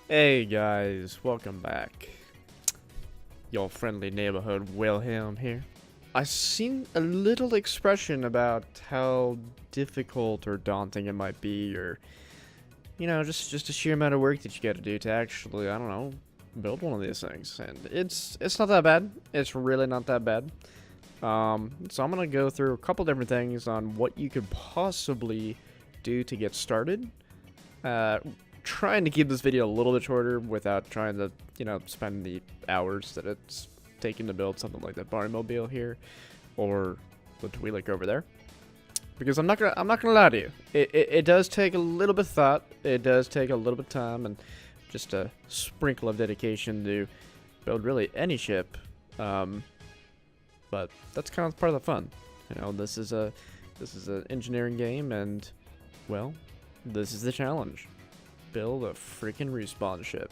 Hey guys, welcome back. Your friendly neighborhood Wilhelm here. I seen a little expression about how difficult or daunting it might be, or just the sheer amount of work that you got to do to actually, I don't know, build one of these things. And it's not that bad. It's really not that bad. So I'm gonna go through a couple different things on what you could possibly do to get started. Trying to keep this video a little bit shorter without trying to, spend the hours that it's taking to build something like that Barnmobile here, or the Twi'lek over there. Because I'm not gonna lie to you, it does take a little bit of thought, it does take a little bit of time, and just a sprinkle of dedication to build really any ship. But that's kind of part of the fun. This is an engineering game, and well, this is the challenge. Build a freaking Respawnship.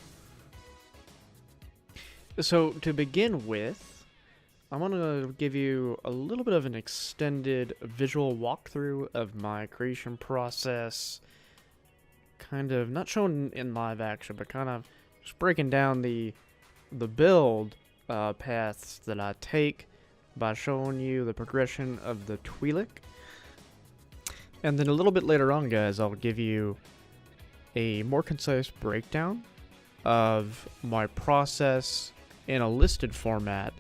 So to begin with, I'm gonna give you a little bit of an extended visual walkthrough of my creation process. Kind of not shown in live action, but kind of just breaking down the build paths that I take by showing you the progression of the Twi'lek. And then a little bit later on, guys, I'll give you a more concise breakdown of my process in a listed format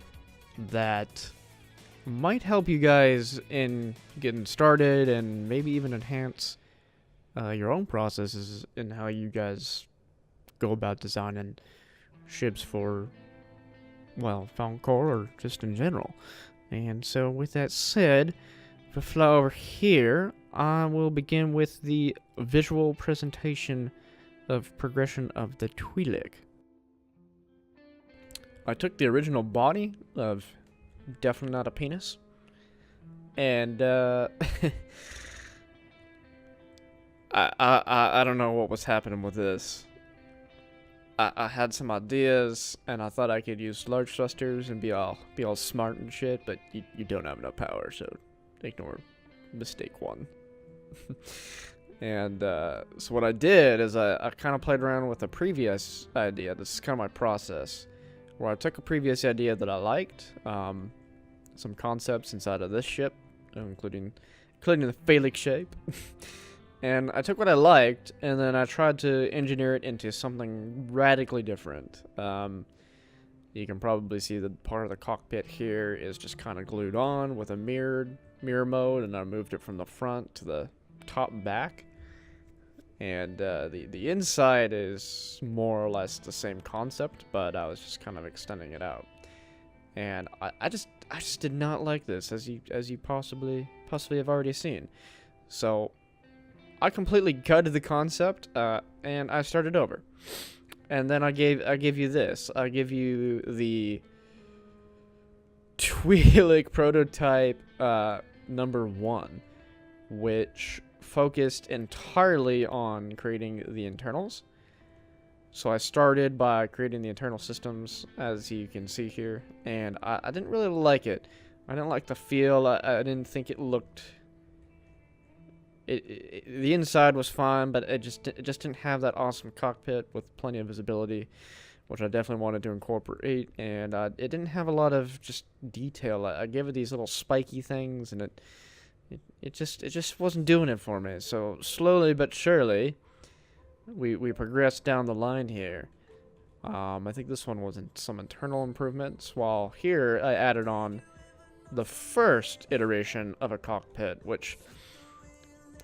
that might help you guys in getting started and maybe even enhance your own processes in how you guys go about designing ships for, well, Foutaincore or just in general. And so with that said, if I fly over here, I will begin with the visual presentation of progression of the Twi'lek. I took the original body of definitely not a penis, and I don't know what was happening with this. I had some ideas, and I thought I could use large thrusters and be all smart and shit, but you don't have enough power, so ignore mistake one. And so what I did is I kind of played around with a previous idea. This is kind of my process, where I took a previous idea that I liked, some concepts inside of this ship, including the phallic shape, and I took what I liked, and then I tried to engineer it into something radically different. You can probably see that part of the cockpit here is just kind of glued on with a mirror mode, and I moved it from the front to the top back, and the inside is more or less the same concept, but I was just kind of extending it out. And I just did not like this, as you possibly have already seen. So I completely gutted the concept, and I started over. And then I gave you this. I give you the Twi'lek prototype number 1, which focused entirely on creating the internals. So I started by creating the internal systems, as you can see here, and I didn't really like it. I didn't like the feel. I didn't think it looked... the inside was fine, but it just didn't have that awesome cockpit with plenty of visibility, which I definitely wanted to incorporate, and it didn't have a lot of just detail. I gave it these little spiky things, and it just wasn't doing it for me. So slowly but surely, we progressed down the line here. I think this one was some internal improvements, while here I added on the first iteration of a cockpit, which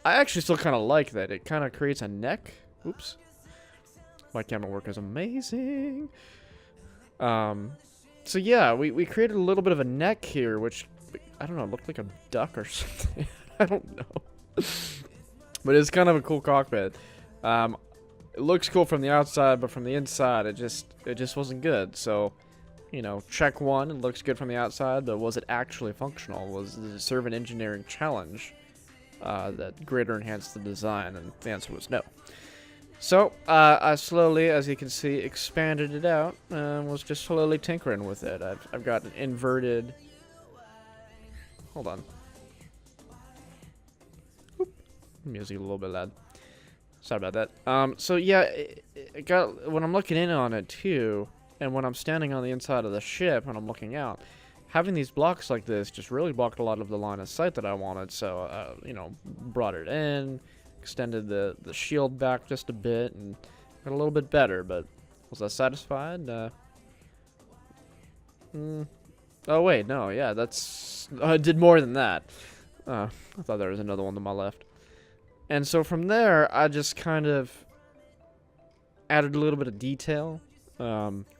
I actually still kind of like. That it kind of creates a neck. Oops, my camera work is amazing. So yeah, we created a little bit of a neck here, which I don't know, looked like a duck or something. I don't know. But it's kind of a cool cockpit. It looks cool from the outside, but from the inside, it just wasn't good. So, check one, it looks good from the outside, but was it actually functional? Did it serve an engineering challenge that greater enhanced the design? And the answer was no. So, I slowly, as you can see, expanded it out, and was just slowly tinkering with it. I've got an inverted... Hold on. Oop. Music a little bit loud. Sorry about that. So yeah, it got when I'm looking in on it too, and when I'm standing on the inside of the ship and I'm looking out, having these blocks like this just really blocked a lot of the line of sight that I wanted. So you know, brought it in, extended the shield back just a bit, and got a little bit better. But was I satisfied? Oh wait, no, yeah, that's I did more than that. I thought there was another one to my left. And so from there, I just kind of added a little bit of detail,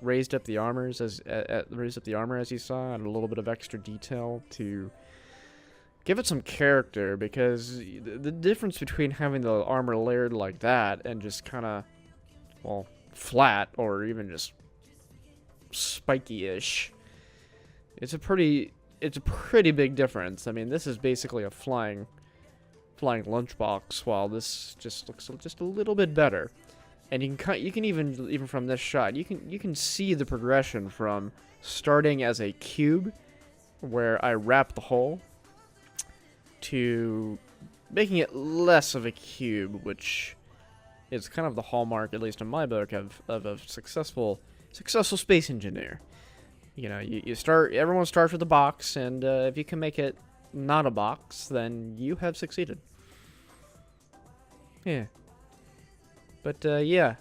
raised up the armors raised up the armor as you saw, added a little bit of extra detail to give it some character, because the difference between having the armor layered like that and just kind of, well, flat or even just spiky-ish, it's a pretty big difference. I mean, this is basically a flying lunchbox, while this just looks just a little bit better. And you can even from this shot, you can see the progression from starting as a cube, where I wrap the hole, to making it less of a cube, which is kind of the hallmark, at least in my book, of a successful space engineer. You know, everyone starts with a box, and if you can make it not a box, then you have succeeded. Yeah. But yeah,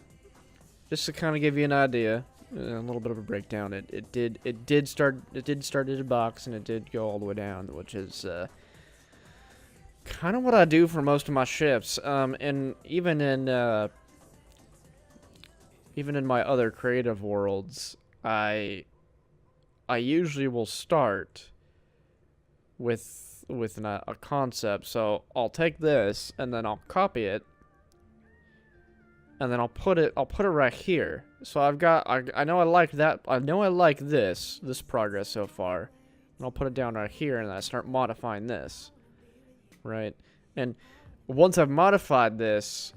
just to kind of give you an idea, a little bit of a breakdown. It did start as a box, and it did go all the way down, which is kind of what I do for most of my ships. And even in my other creative worlds, I usually will start with a concept. So I'll take this, and then I'll copy it, and then I'll put it right here. So I know I like that. I know I like this progress so far, and I'll put it down right here, and then I start modifying this, right? And once I've modified this,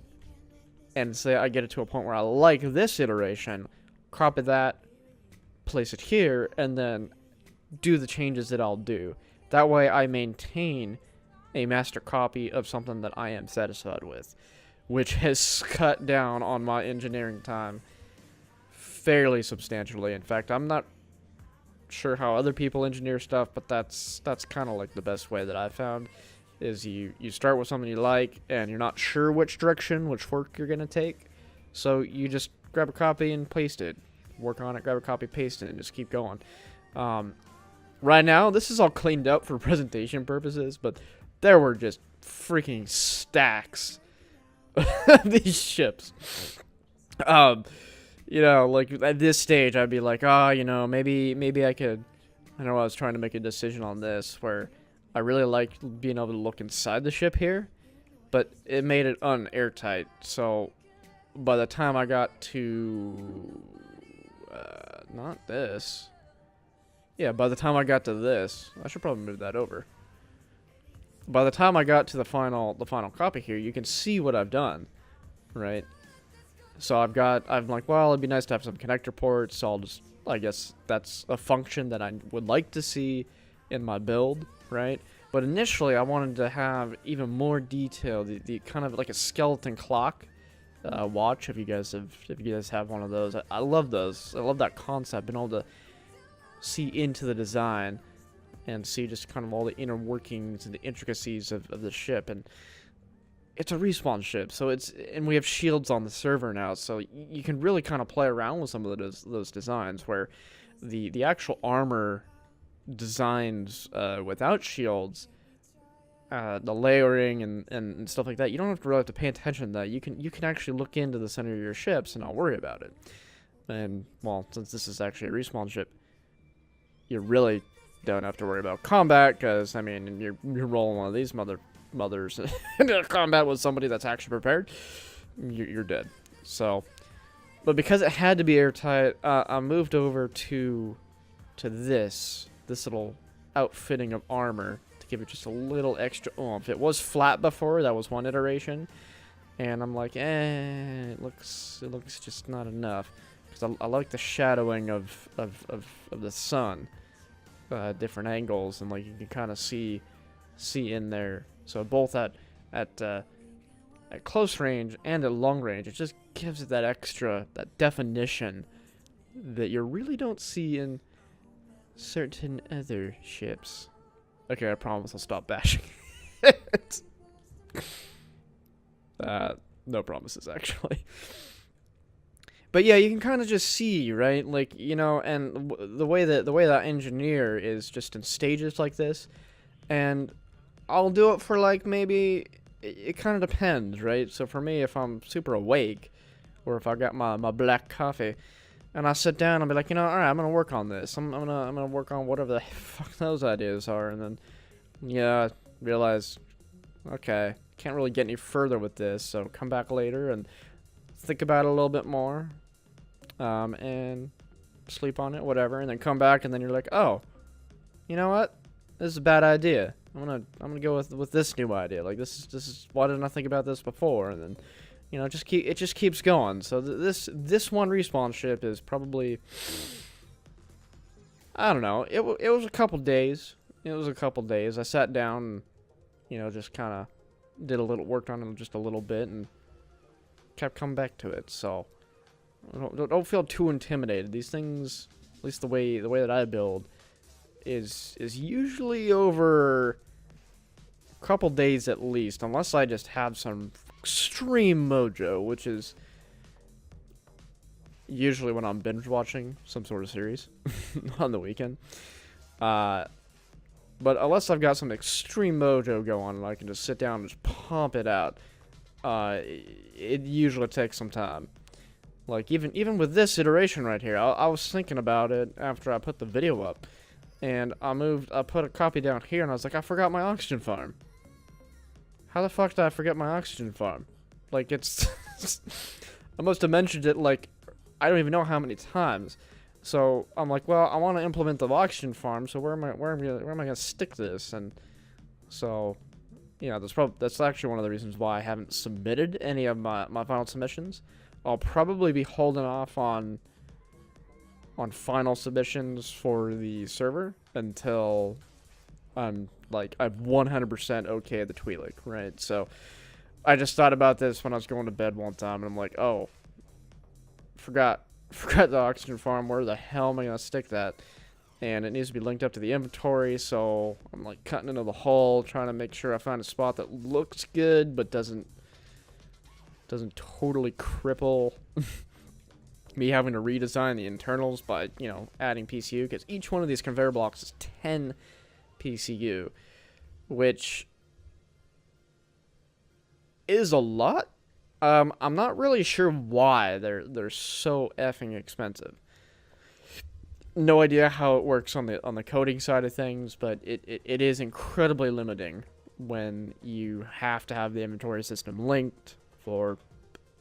and say I get it to a point where I like this iteration, copy that, place it here, and then do the changes that I'll do. That way I maintain a master copy of something that I am satisfied with, which has cut down on my engineering time fairly substantially. In fact, I'm not sure how other people engineer stuff, but that's kind of like the best way that I've found, is you start with something you like, and you're not sure which fork you're going to take, so you just grab a copy and paste it. Work on it, grab a copy, paste it, and just keep going. Right now, this is all cleaned up for presentation purposes, but there were just freaking stacks of these ships. You know, like at this stage, I'd be like, you know, maybe I could. I know I was trying to make a decision on this where I really liked being able to look inside the ship here, but it made it unairtight. So by the time I got to not this. Yeah, by the time I got to this, I should probably move that over. By the time I got to the final copy here, you can see what I've done, right? So I'm like, well, it'd be nice to have some connector ports, so I guess that's a function that I would like to see in my build, right? But initially, I wanted to have even more detail, the kind of like a skeleton clock watch. If you guys have one of those, I love those. I love that concept, being able to see into the design and see just kind of all the inner workings and the intricacies of the ship. And it's a respawn ship, so and we have shields on the server now, so you can really kind of play around with some of those designs, where the actual armor designs without shields, the layering and stuff like that, you don't really have to pay attention to that. You can actually look into the center of your ships and not worry about it. And well, since this is actually a respawn ship, you really don't have to worry about combat, because I mean, you're rolling one of these mothers into combat with somebody that's actually prepared, you're dead. So, but because it had to be airtight, I moved over to this little outfitting of armor to give it just a little extra oomph. It was flat before, that was one iteration, and I'm like, it looks just not enough, because I like the shadowing of the sun, different angles, and like you can kind of see in there. So both at at close range and at long range, it just gives it that extra, that definition that you really don't see in certain other ships. Okay, I promise I'll stop bashing it. No promises, actually. But yeah, you can kind of just see, right? Like, you know, and the way that engineer is just in stages like this, and I'll do it for like maybe it kind of depends, right? So for me, if I'm super awake, or if I got my black coffee, and I sit down and be like, you know, all right, I'm gonna work on this. I'm gonna work on whatever the fuck those ideas are, and then yeah, realize, okay, can't really get any further with this, so come back later and think about it a little bit more, and sleep on it, whatever, and then come back, and then you're like, oh, you know what? This is a bad idea. I'm gonna go with this new idea. Like this is why didn't I think about this before? And then, you know, it just keeps going. So this one respawn ship is probably, I don't know. It was a couple days. It was a couple days. I sat down and, you know, just kind of worked on it just a little bit and kept coming back to it. So don't feel too intimidated. These things, at least the way that I build, is usually over a couple days at least, unless I just have some extreme mojo, which is usually when I'm binge watching some sort of series on the weekend. But unless I've got some extreme mojo going and I can just sit down and just pump it out, it usually takes some time. Like, even with this iteration right here, I was thinking about it after I put the video up. And I put a copy down here, and I was like, I forgot my oxygen farm. How the fuck did I forget my oxygen farm? Like, it's... I must have mentioned it, like, I don't even know how many times. So, I'm like, well, I want to implement the oxygen farm, so where am I gonna stick this? And so, yeah, that's actually one of the reasons why I haven't submitted any of my final submissions. I'll probably be holding off on final submissions for the server until I'm 100% okay the Twi'lek, right? So I just thought about this when I was going to bed one time, and I'm like, oh, forgot the oxygen farm. Where the hell am I gonna stick that? And it needs to be linked up to the inventory, so I'm like cutting into the hull, trying to make sure I find a spot that looks good but doesn't totally cripple me having to redesign the internals by, you know, adding PCU, because each one of these conveyor blocks is 10 PCU, which is a lot. I'm not really sure why they're so effing expensive. No idea how it works on the coding side of things, but it is incredibly limiting when you have to have the inventory system linked for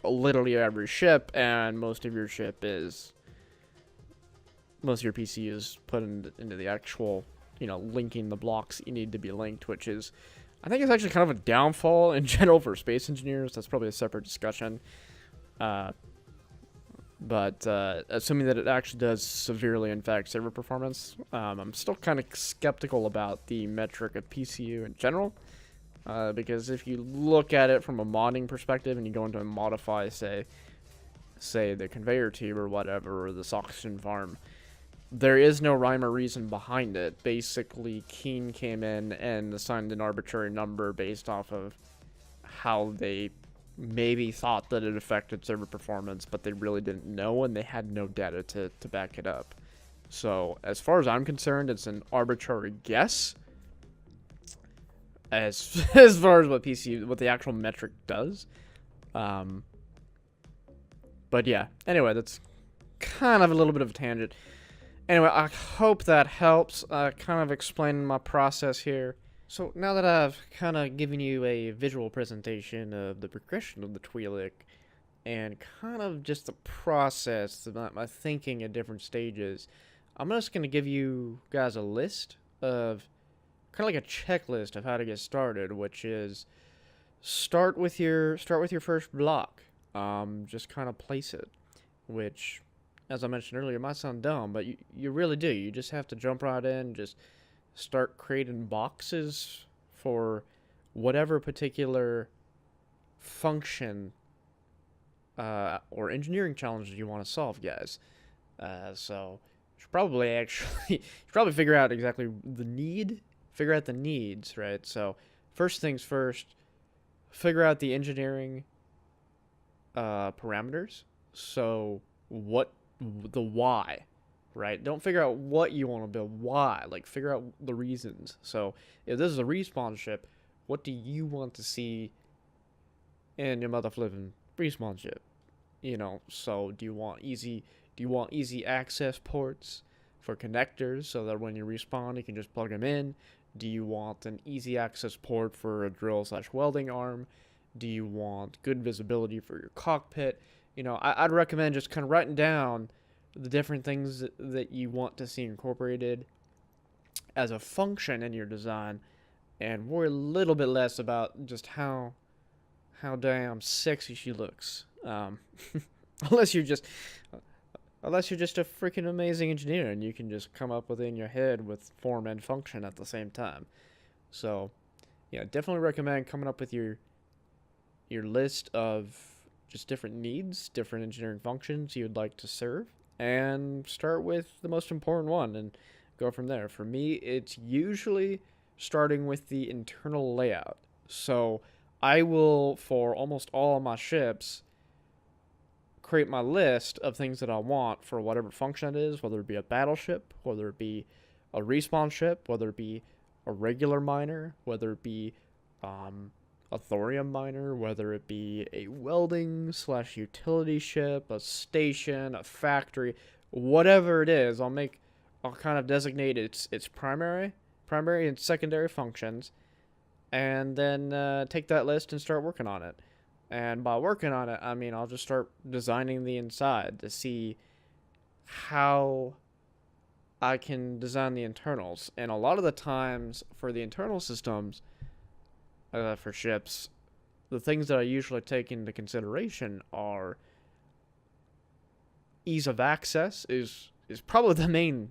literally every ship, and most of your PCU is put into the actual, you know, linking the blocks you need to be linked, which is, I think it's actually kind of a downfall in general for space engineers. That's probably a separate discussion. But assuming that it actually does severely impact server performance, I'm still kind of skeptical about the metric of PCU in general. Because if you look at it from a modding perspective and you go into and modify, say the conveyor tube or whatever, or this oxygen farm, there is no rhyme or reason behind it. Basically, Keen came in and assigned an arbitrary number based off of how they maybe thought that it affected server performance, but they really didn't know, and they had no data to back it up. So, as far as I'm concerned, it's an arbitrary guess as far as what the actual metric does. But yeah, anyway, that's kind of a little bit of a tangent. Anyway, I hope that helps kind of explaining my process here. So now that I've kind of given you a visual presentation of the progression of the Twi'lek and kind of just the process, my thinking at different stages, I'm just going to give you guys a list of kind of like a checklist of how to get started, which is start with your first block. Just kind of place it, which, as I mentioned earlier, might sound dumb, but you really do. You just have to jump right in, just start creating boxes for whatever particular function or engineering challenges you want to solve, guys. So you should probably figure out exactly figure out the needs, right? So first things first, figure out the engineering parameters. So the why, right? Don't figure out what you want to build, why. Like, figure out the reasons. So if this is a respawn ship, what do you want to see in your mother flipping respawn ship? So do you want easy access ports for connectors so that when you respawn you can just plug them in? Do you want an easy access port for a drill/welding arm? Do you want good visibility for your cockpit? I'd recommend just kind of writing down the different things that you want to see incorporated as a function in your design, and worry a little bit less about just how damn sexy she looks. Unless you're just a freaking amazing engineer and you can just come up within your head with form and function at the same time. So, yeah, definitely recommend coming up with your list of just different needs, different engineering functions you would like to serve, and start with the most important one and go from there. For me, it's usually starting with the internal layout. So I will, for almost all of my ships, create my list of things that I want for whatever function it is, whether it be a battleship, whether it be a respawn ship, whether it be a regular miner, whether it be a thorium miner, whether it be a welding/utility ship, a station, a factory, whatever it is. I'll kind of designate its primary and secondary functions, and then take that list and start working on it. And by working on it, I mean I'll just start designing the inside to see how I can design the internals. And a lot of the times for the internal systems, for ships, the things that I usually take into consideration are ease of access is probably the main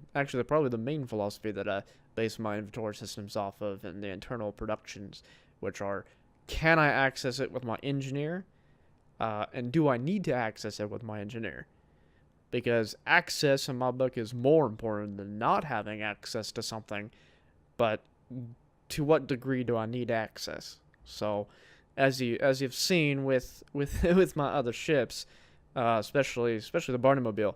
philosophy that I base my inventory systems off of, and the internal productions, which are, can I access it with my engineer, and do I need to access it with my engineer? Because access in my book is more important than not having access to something, but to what degree do I need access? So, as you've seen with my other ships, especially the Barney-mobile,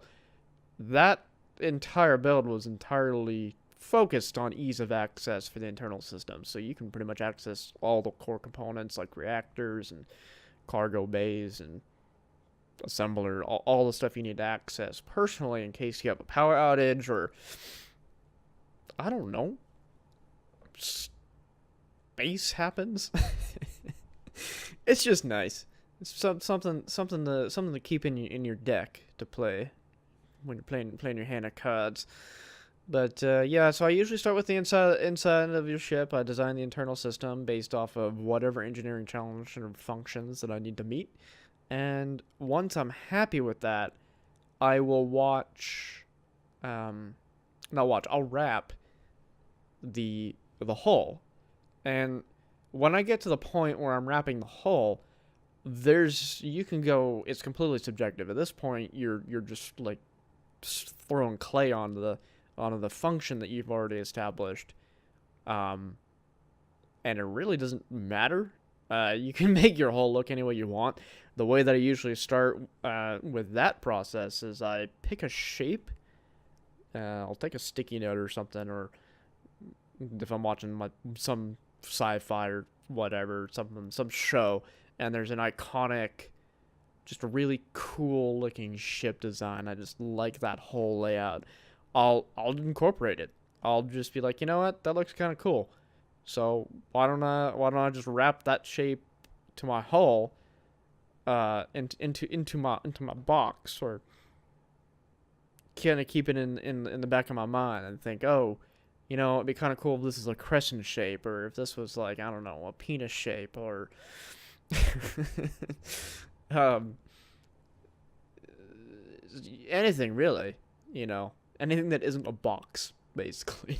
that entire build was entirely focused on ease of access for the internal system. So you can pretty much access all the core components like reactors and cargo bays and assembler, all the stuff you need to access personally in case you have a power outage or, I don't know, space happens. It's just nice. It's something to keep in your deck to play when you're playing your hand of cards. But yeah, so I usually start with the inside of your ship. I design the internal system based off of whatever engineering challenge or functions that I need to meet. And once I'm happy with that, I will I'll wrap the hull. And when I get to the point where I'm wrapping the hull, you can go, it's completely subjective. At this point, you're just like throwing clay onto the function that you've already established. And it really doesn't matter. You can make your hull look any way you want. The way that I usually start with that process is I pick a shape. I'll take a sticky note or something, or if I'm watching some sci-fi or whatever, some show, and there's an iconic, just a really cool looking ship design. I just like that whole layout. I'll incorporate it. I'll just be like, you know what, that looks kind of cool. So why don't I just wrap that shape to my hull, into my box, or kind of keep it in the back of my mind and think, oh, you know, it'd be kind of cool if this is a crescent shape, or if this was like, I don't know, a penis shape, or anything really, anything that isn't a box, basically.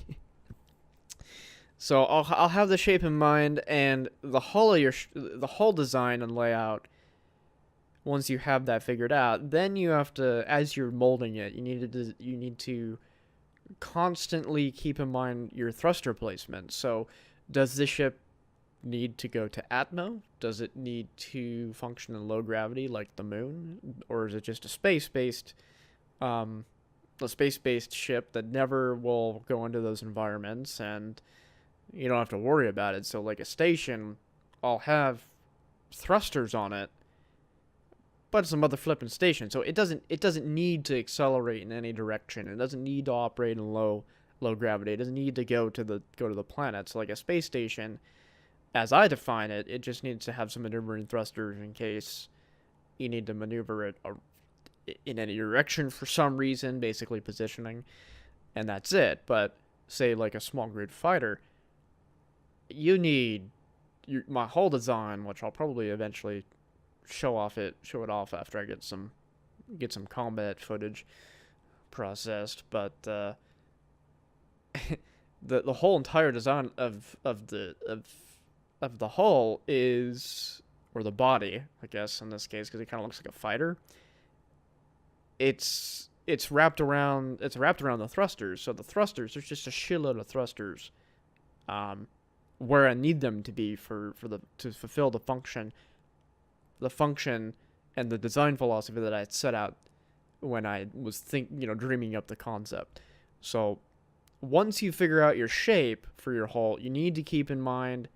So I'll have the shape in mind, and the hull of the hull design and layout. Once you have that figured out, then you have to, as you're molding it, you need to constantly keep in mind your thruster placement. So, does this ship need to go to Atmo? Does it need to function in low gravity like the moon, or is it just a space-based ship that never will go into those environments, and you don't have to worry about it? So, like a station, I'll have thrusters on it, but it's a mother flipping station, so it doesn't need to accelerate in any direction. It doesn't need to operate in low gravity. It doesn't need to go to the planet. So like a space station, as I define it, it just needs to have some maneuvering thrusters in case you need to maneuver it in any direction for some reason, basically positioning, and that's it. But say like a small grid fighter, you need my whole design, which I'll probably eventually show it off after I get some combat footage processed, but the whole entire design of the hull is, or the body, I guess in this case, because it kind of looks like a fighter. It's wrapped around the thrusters. So the thrusters, there's just a shitload of thrusters, where I need them to be to fulfill the function and the design philosophy that I had set out when I was dreaming up the concept. So once you figure out your shape for your hull, you need to keep in mind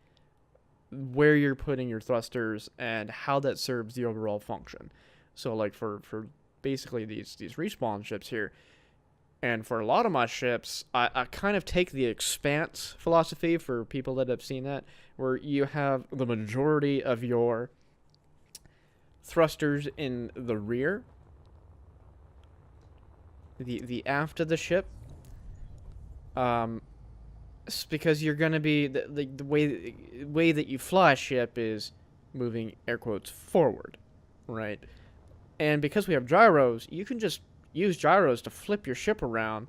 where you're putting your thrusters and how that serves the overall function. So like for basically these respawn ships here, and for a lot of my ships, I kind of take the expanse philosophy for people that have seen that, where you have the majority of your thrusters in the rear, the aft of the ship, it's because you're gonna be the way that you fly a ship is moving air quotes forward, right? And because we have gyros, you can just use gyros to flip your ship around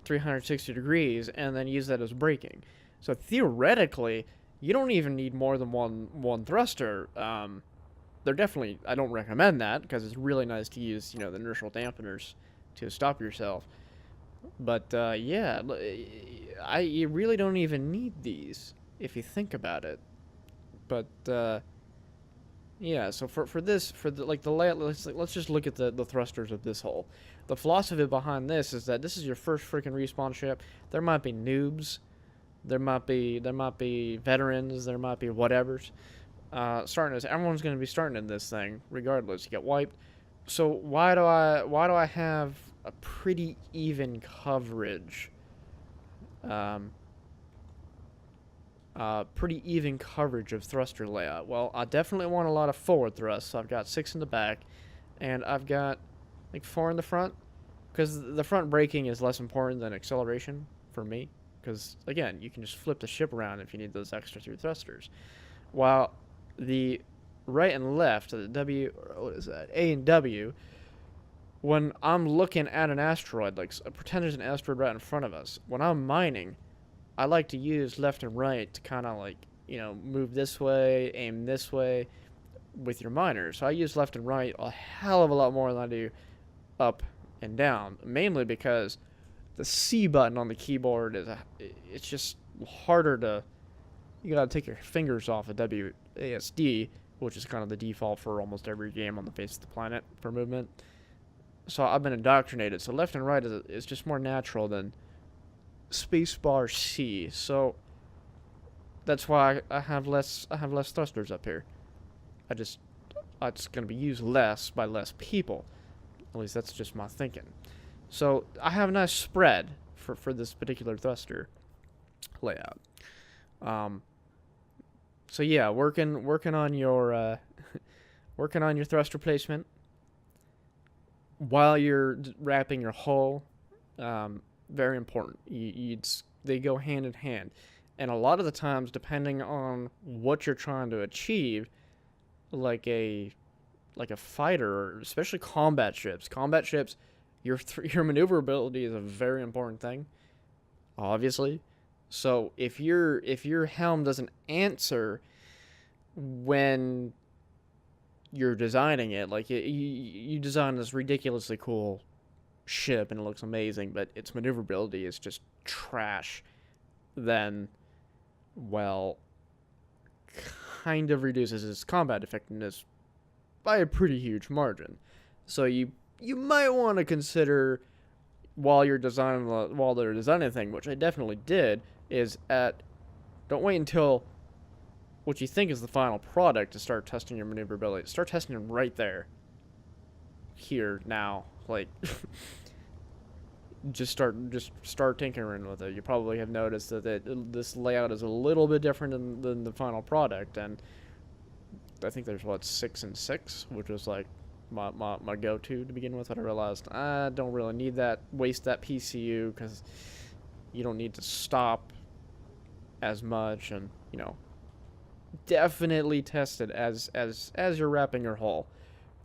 360 degrees and then use that as braking. So theoretically, you don't even need more than one thruster. They're definitely, I don't recommend that because it's really nice to use, the inertial dampeners to stop yourself. But yeah, you really don't even need these if you think about it. But yeah, so for the layout, let's just look at the thrusters of this hull. The philosophy behind this is that this is your first freaking respawn ship. There might be noobs, there might be veterans, there might be whatevers. Everyone's going to be starting in this thing regardless. You get wiped. So why do I have a pretty even coverage? Pretty even coverage of thruster layout. Well, I definitely want a lot of forward thrust. So I've got 6 in the back, and I've got like 4 in the front, because the front braking is less important than acceleration for me. Because again, you can just flip the ship around if you need those extra 3 thrusters. While the right and left, the W, what is that? A and W, when I'm looking at an asteroid, like pretend there's an asteroid right in front of us, when I'm mining, I like to use left and right to kind of like, move this way, aim this way with your miner. So I use left and right a hell of a lot more than I do up and down, mainly because the C button on the keyboard it's just harder to, you gotta take your fingers off of WASD, which is kind of the default for almost every game on the face of the planet for movement. So I've been indoctrinated. So left and right is just more natural than spacebar C. So that's why I have less thrusters up here. It's gonna be used less by less people. At least that's just my thinking. So I have a nice spread for this particular thruster layout. So yeah, working on your working on your thruster placement while you're wrapping your hull. Very important. They go hand in hand, and a lot of the times, depending on what you're trying to achieve, like a fighter, especially combat ships, your maneuverability is a very important thing, obviously. So if your helm doesn't answer when you're designing it, like you design this ridiculously cool ship and it looks amazing, but its maneuverability is just trash, then, well, kind of reduces its combat effectiveness by a pretty huge margin. So you might want to consider while they're designing the thing, which I definitely did, is don't wait until what you think is the final product to start testing your maneuverability. Start testing it right there. Here, now. Like, just start tinkering with it. You probably have noticed that this layout is a little bit different than the final product, and I think there's, what, 6 and 6, which was like my go-to to begin with. But I realized I don't really need that, waste that PCU, because you don't need to stop as much, and, you know, definitely test it as you're wrapping your hull.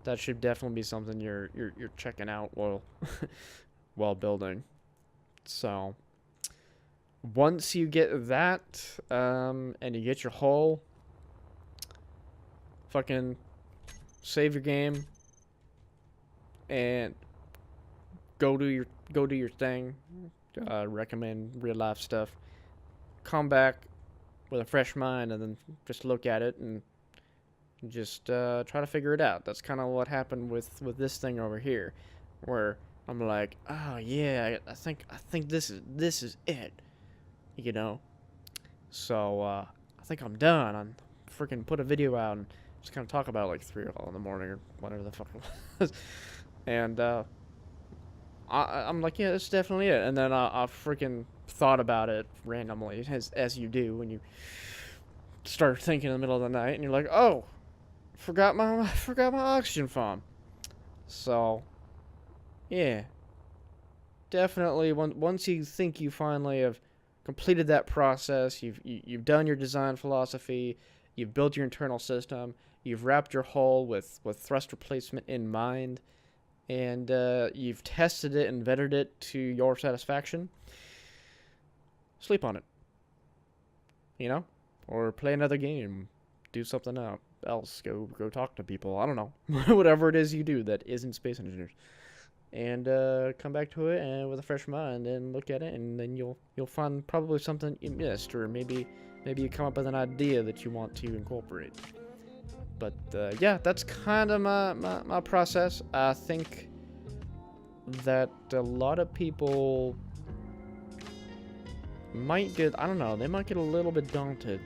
That should definitely be something you're checking out while building. So once you get that, and you get your hull, fucking save your game and go do your thing. Recommend real life stuff. Come back with a fresh mind and then just look at it and just try to figure it out. That's kind of what happened with this thing over here, where I'm like, oh yeah, I think this is it, you know. So I think I'm done. I'm freaking put a video out and just kind of talk about it like 3 o'clock in the morning or whatever the fuck it was. And I'm like, yeah, that's definitely it. And then I freaking thought about it randomly, as you do when you start thinking in the middle of the night, and you're like, oh, forgot my oxygen farm. So yeah, definitely once you think you finally have completed that process, you've done your design philosophy, you've built your internal system, you've wrapped your hull with thrust replacement in mind, and you've tested it and vetted it to your satisfaction, sleep on it, you know, or play another game, do something else, go talk to people, I don't know, whatever it is you do that isn't Space Engineers, and come back to it and with a fresh mind and look at it, and then you'll find probably something you missed, or maybe you come up with an idea that you want to incorporate. But yeah, that's kind of my process. I think that a lot of people might get, I don't know, they might get a little bit daunted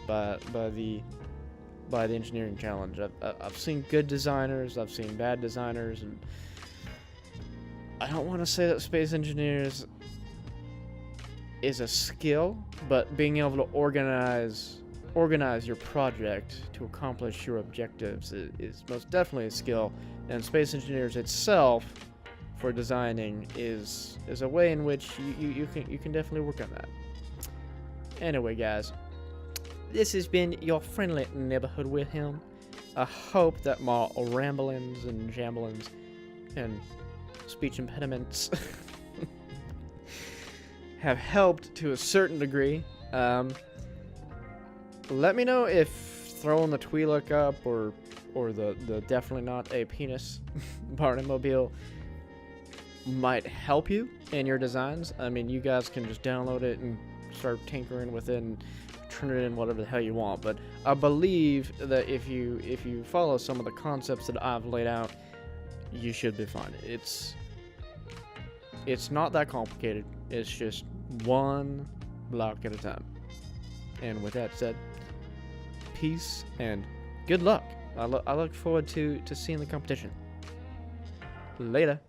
by the engineering challenge. I've seen good designers, I've seen bad designers, and I don't want to say that Space Engineers is a skill, but being able to organize your project to accomplish your objectives is most definitely a skill, and Space Engineers itself for designing is a way in which you can definitely work on that. Anyway, guys, this has been your friendly neighborhood with him. I hope that my ramblings and jamblings and speech impediments have helped to a certain degree. Let me know if throwing the Twi'lek up or the definitely not a penis Barney-mobile might help you in your designs. I mean, you guys can just download it and start tinkering with it and turn it in whatever the hell you want, but I believe that if you follow some of the concepts that I've laid out, you should be fine. It's not that complicated. It's just one block at a time. And with that said, peace and good luck. I look forward to seeing the competition. Later.